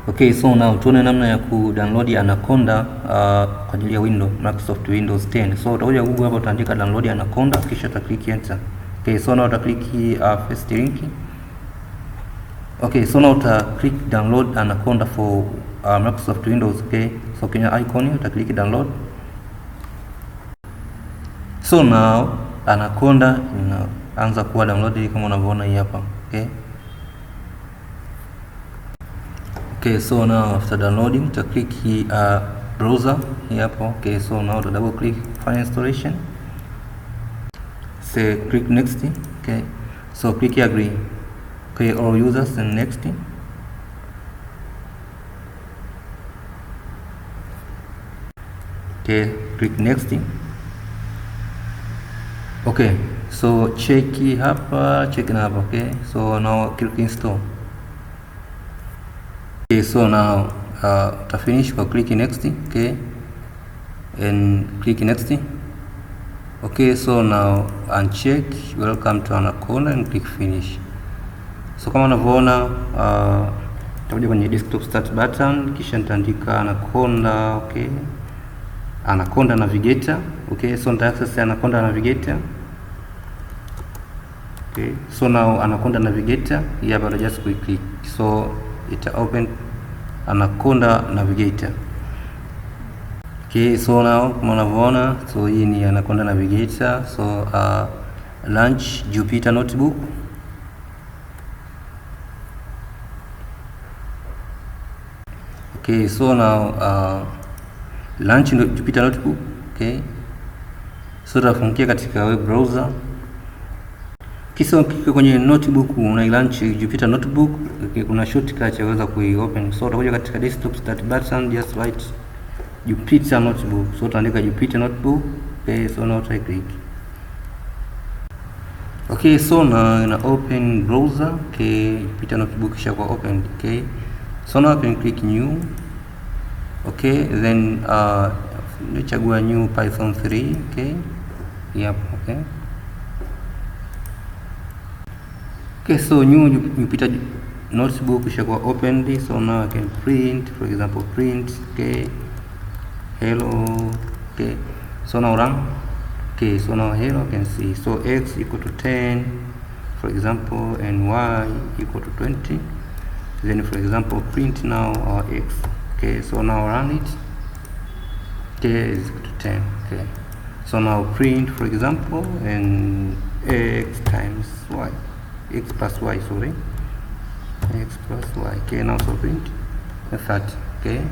Okay, so now tuone namna ya kudownload Anaconda kwa ajili ya Microsoft Windows 10. So utakuja Google hapo, utaandika download Anaconda kisha utaklik enter. Okay, so now utaklik first link. Okay, so now utaklik download Anaconda for Microsoft Windows. Okay, so kwenye icon utaklik download. So now Anaconda inaanza kuwa download kama unavyoona hii hapa. Okay, so now after downloading, to click browser here. Okay, so now to double click file installation. Say click next. Okay, so click agree. Okay, all users and next. Okay, click next. Okay, so check hapa, check hapa. Okay, so now click install. Okay, so now to finish, we'll click next. Okay, and click next. Okay, so now uncheck welcome to Anaconda and click finish. So kama unavyoona tutakuja kwenye desktop start button, kisha nitaandika Anaconda. Okay, Anaconda navigator. Okay, so nita access Anaconda navigator. Okay, so now Anaconda navigator here, but just quick click, so it open Anaconda navigator. Okay, so now kama unavyoona, so hii ni Anaconda navigator. So launch Juypiter notebook. Okay, so now launch Juypiter notebook. Okay, so utafungia katika web browser. Kisha ukifika kwenye notebook una launch Juypiter notebook. Okay, kuna shortcut ya kuweza kuiopen. So utakuja katika desktop start button, just write Juypiter notebook. So utaandika Juypiter notebook. Okay, so now try click. Okay, so now ina open browser. Okay, Juypiter notebook kisha kwa open. Okay, so now you can click new. Okay, then chagua new Python 3. Okay, yep. Okay. Okay, so new Juypiter notebook ishakuwa opened. So now I can print, for example, print. Okay, hello. Okay, so now run. Okay, so now hello, can see. So x equal to 10, for example, and y equal to 20. Then, for example, print now our x. Okay, so now run it. Okay, is equal to 10. Okay, so now print, for example, and x times y. X plus y, sorry, x plus y. Okay, now so print 30. Okay,